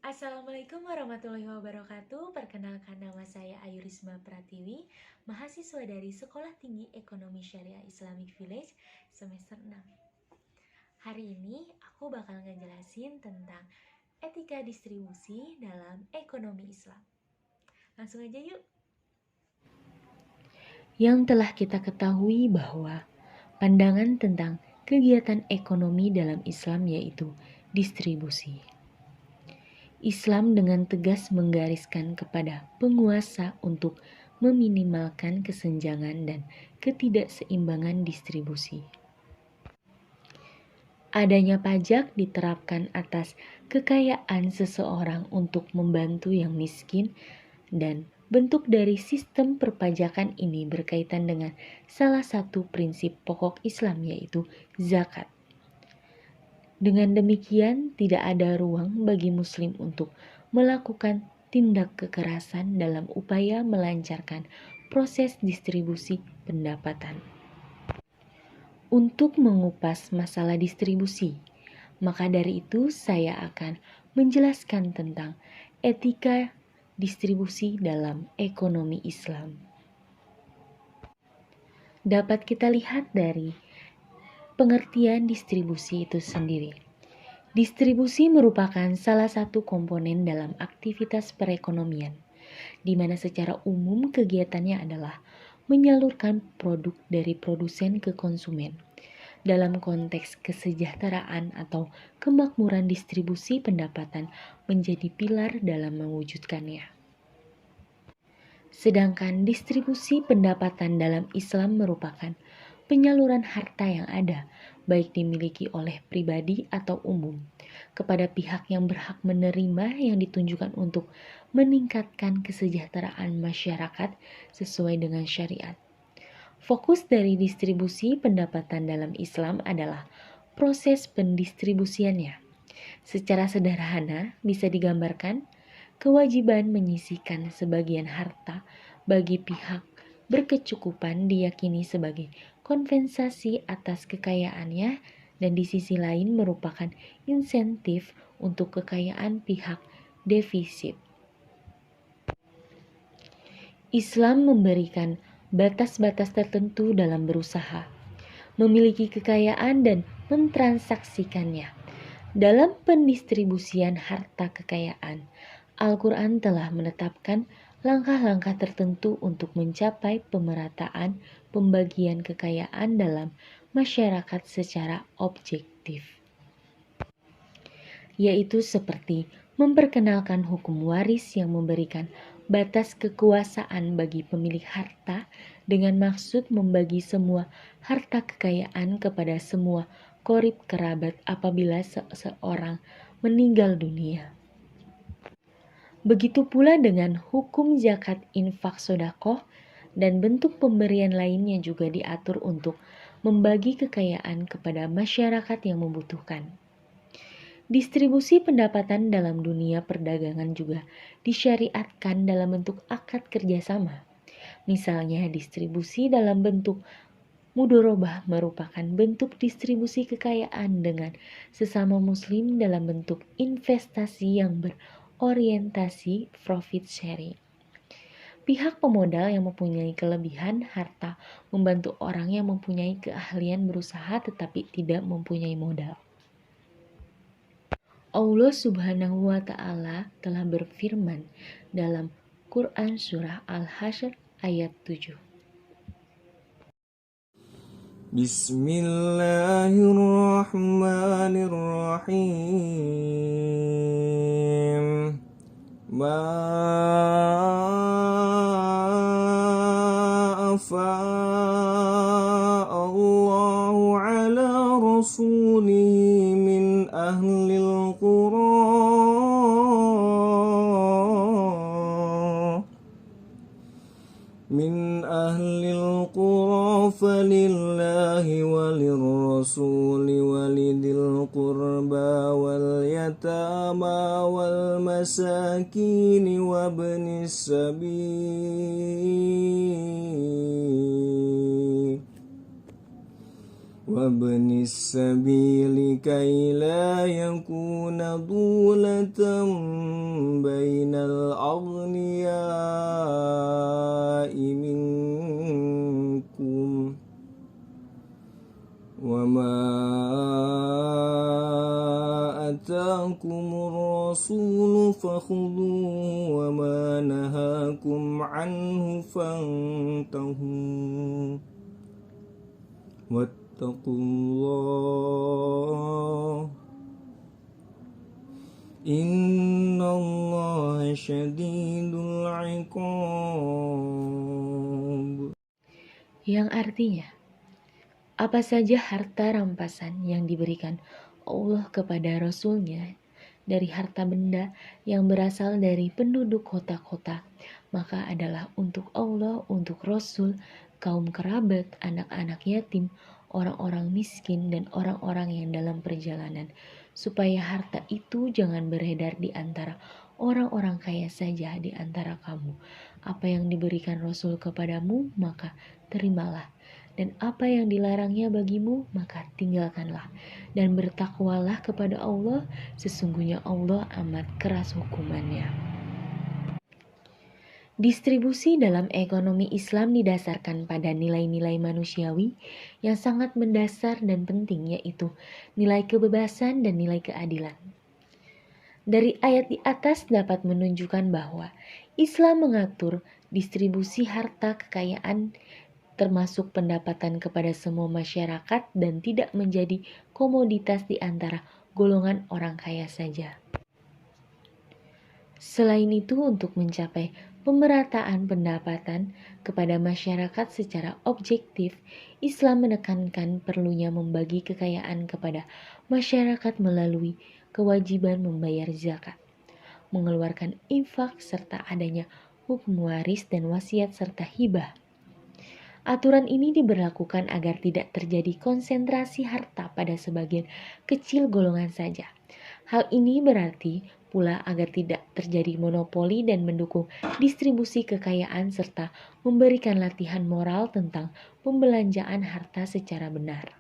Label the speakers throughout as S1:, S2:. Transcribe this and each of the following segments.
S1: Assalamualaikum warahmatullahi wabarakatuh. Perkenalkan, nama saya Ayu Risma Pratiwi, mahasiswa dari Sekolah Tinggi Ekonomi Syariah Islamic Village semester 6. Hari ini aku bakal ngejelasin tentang etika distribusi dalam ekonomi Islam. Langsung aja yuk. Yang telah kita ketahui bahwa pandangan tentang kegiatan ekonomi dalam Islam yaitu distribusi. Islam dengan tegas menggariskan kepada penguasa untuk meminimalkan kesenjangan dan ketidakseimbangan distribusi. Adanya pajak diterapkan atas kekayaan seseorang untuk membantu yang miskin, dan bentuk dari sistem perpajakan ini berkaitan dengan salah satu prinsip pokok Islam yaitu zakat. Dengan demikian, tidak ada ruang bagi Muslim untuk melakukan tindak kekerasan dalam upaya melancarkan proses distribusi pendapatan. Untuk mengupas masalah distribusi, maka dari itu saya akan menjelaskan tentang etika distribusi dalam ekonomi Islam. Dapat kita lihat dari pengertian distribusi itu sendiri. Distribusi merupakan salah satu komponen dalam aktivitas perekonomian, di mana secara umum kegiatannya adalah menyalurkan produk dari produsen ke konsumen. Dalam konteks kesejahteraan atau kemakmuran, distribusi pendapatan menjadi pilar dalam mewujudkannya. Sedangkan distribusi pendapatan dalam Islam merupakan penyaluran harta yang ada, baik dimiliki oleh pribadi atau umum, kepada pihak yang berhak menerima yang ditunjukkan untuk meningkatkan kesejahteraan masyarakat sesuai dengan syariat. Fokus dari distribusi pendapatan dalam Islam adalah proses pendistribusiannya. Secara sederhana bisa digambarkan, kewajiban menyisihkan sebagian harta bagi pihak berkecukupan diyakini sebagai kompensasi atas kekayaannya, dan di sisi lain merupakan insentif untuk kekayaan pihak defisit. Islam memberikan batas-batas tertentu dalam berusaha, memiliki kekayaan dan mentransaksikannya. Dalam pendistribusian harta kekayaan, Al-Quran telah menetapkan langkah-langkah tertentu untuk mencapai pemerataan pembagian kekayaan dalam masyarakat secara objektif, yaitu seperti memperkenalkan hukum waris yang memberikan batas kekuasaan bagi pemilik harta dengan maksud membagi semua harta kekayaan kepada semua qorib kerabat apabila seseorang meninggal dunia. Begitu pula dengan hukum zakat, infak, sedekah, dan bentuk pemberian lainnya juga diatur untuk membagi kekayaan kepada masyarakat yang membutuhkan. Distribusi pendapatan dalam dunia perdagangan juga disyariatkan dalam bentuk akad kerjasama. Misalnya, distribusi dalam bentuk mudorobah merupakan bentuk distribusi kekayaan dengan sesama muslim dalam bentuk investasi yang berorientasi profit sharing. Pihak pemodal yang mempunyai kelebihan harta membantu orang yang mempunyai keahlian berusaha tetapi tidak mempunyai modal. Allah Subhanahu wa Ta'ala telah berfirman dalam Quran Surah Al-Hasyr ayat 7.
S2: Bismillahirrahmanirrahim. Ma Allahu ala rasulihi min ahlil qura falillahi walirrasuli walidil qurba wal yatama wal masakini wabnis sabil وابن السبيل كي لا يكون دولة بين الأغنياء منكم وما آتاكم الرسول فخذوه وما نهاكم عنه فانتهوا واتقوا الله إن الله شديد العقاب.
S1: Yang artinya, apa saja harta rampasan yang diberikan Allah kepada Rasul-Nya dari harta benda yang berasal dari penduduk kota-kota, maka adalah untuk Allah, untuk Rasul, kaum kerabat, anak-anak yatim, orang-orang miskin, dan orang-orang yang dalam perjalanan, supaya harta itu jangan beredar di antara orang-orang kaya saja di antara kamu. Apa yang diberikan Rasul kepadamu, maka terimalah. Dan apa yang dilarangnya bagimu, maka tinggalkanlah. Dan bertakwalah kepada Allah, sesungguhnya Allah amat keras hukumannya. Distribusi dalam ekonomi Islam didasarkan pada nilai-nilai manusiawi yang sangat mendasar dan penting, yaitu nilai kebebasan dan nilai keadilan. Dari ayat di atas dapat menunjukkan bahwa Islam mengatur distribusi harta kekayaan termasuk pendapatan kepada semua masyarakat dan tidak menjadi komoditas di antara golongan orang kaya saja. Selain itu, untuk mencapai pemerataan pendapatan kepada masyarakat secara objektif, Islam menekankan perlunya membagi kekayaan kepada masyarakat melalui kewajiban membayar zakat, mengeluarkan infak, serta adanya hukum waris dan wasiat serta hibah. Aturan ini diberlakukan agar tidak terjadi konsentrasi harta pada sebagian kecil golongan saja. Hal ini berarti pula agar tidak terjadi monopoli dan mendukung distribusi kekayaan serta memberikan latihan moral tentang pembelanjaan harta secara benar.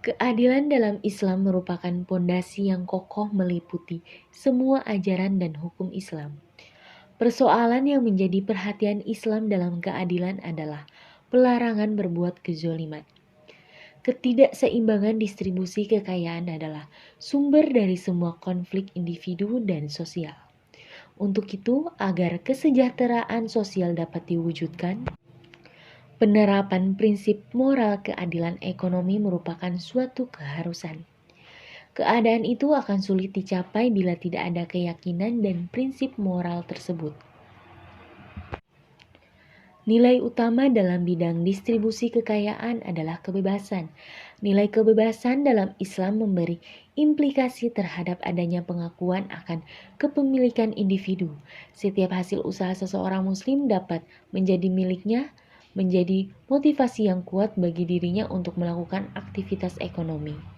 S1: Keadilan dalam Islam merupakan pondasi yang kokoh meliputi semua ajaran dan hukum Islam. Persoalan yang menjadi perhatian Islam dalam keadilan adalah pelarangan berbuat kezoliman. Ketidakseimbangan distribusi kekayaan adalah sumber dari semua konflik individu dan sosial. Untuk itu, agar kesejahteraan sosial dapat diwujudkan, penerapan prinsip moral keadilan ekonomi merupakan suatu keharusan. Keadaan itu akan sulit dicapai bila tidak ada keyakinan dan prinsip moral tersebut. Nilai utama dalam bidang distribusi kekayaan adalah kebebasan. Nilai kebebasan dalam Islam memberi implikasi terhadap adanya pengakuan akan kepemilikan individu. Setiap hasil usaha seseorang muslim dapat menjadi miliknya, menjadi motivasi yang kuat bagi dirinya untuk melakukan aktivitas ekonomi.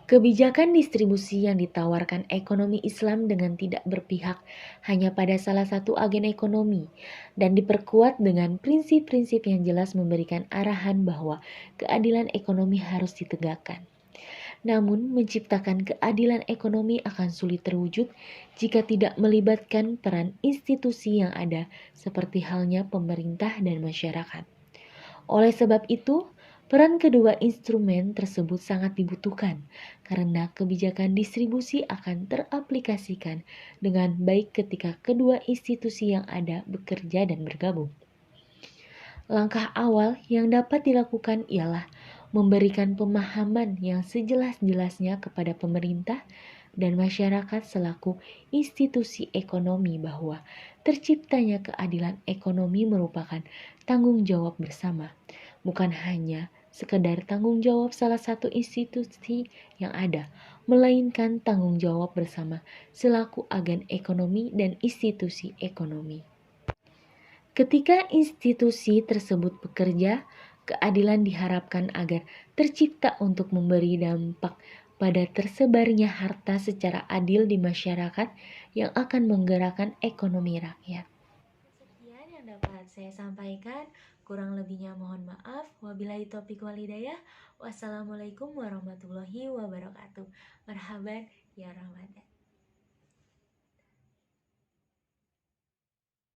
S1: Kebijakan distribusi yang ditawarkan ekonomi Islam dengan tidak berpihak hanya pada salah satu agen ekonomi dan diperkuat dengan prinsip-prinsip yang jelas memberikan arahan bahwa keadilan ekonomi harus ditegakkan. Namun, menciptakan keadilan ekonomi akan sulit terwujud jika tidak melibatkan peran institusi yang ada seperti halnya pemerintah dan masyarakat. Oleh sebab itu, peran kedua instrumen tersebut sangat dibutuhkan karena kebijakan distribusi akan teraplikasikan dengan baik ketika kedua institusi yang ada bekerja dan bergabung. Langkah awal yang dapat dilakukan ialah memberikan pemahaman yang sejelas-jelasnya kepada pemerintah dan masyarakat selaku institusi ekonomi bahwa terciptanya keadilan ekonomi merupakan tanggung jawab bersama, bukan hanya sekedar tanggung jawab salah satu institusi yang ada, melainkan tanggung jawab bersama selaku agen ekonomi dan institusi ekonomi. Ketika institusi tersebut bekerja, keadilan diharapkan agar tercipta untuk memberi dampak pada tersebarnya harta secara adil di masyarakat yang akan menggerakkan ekonomi rakyat. Sekian yang dapat saya sampaikan. Kurang lebihnya mohon maaf. Wabillahi taufiq wal hidayah. Wassalamualaikum warahmatullahi wabarakatuh. Marhaban ya Ramadan.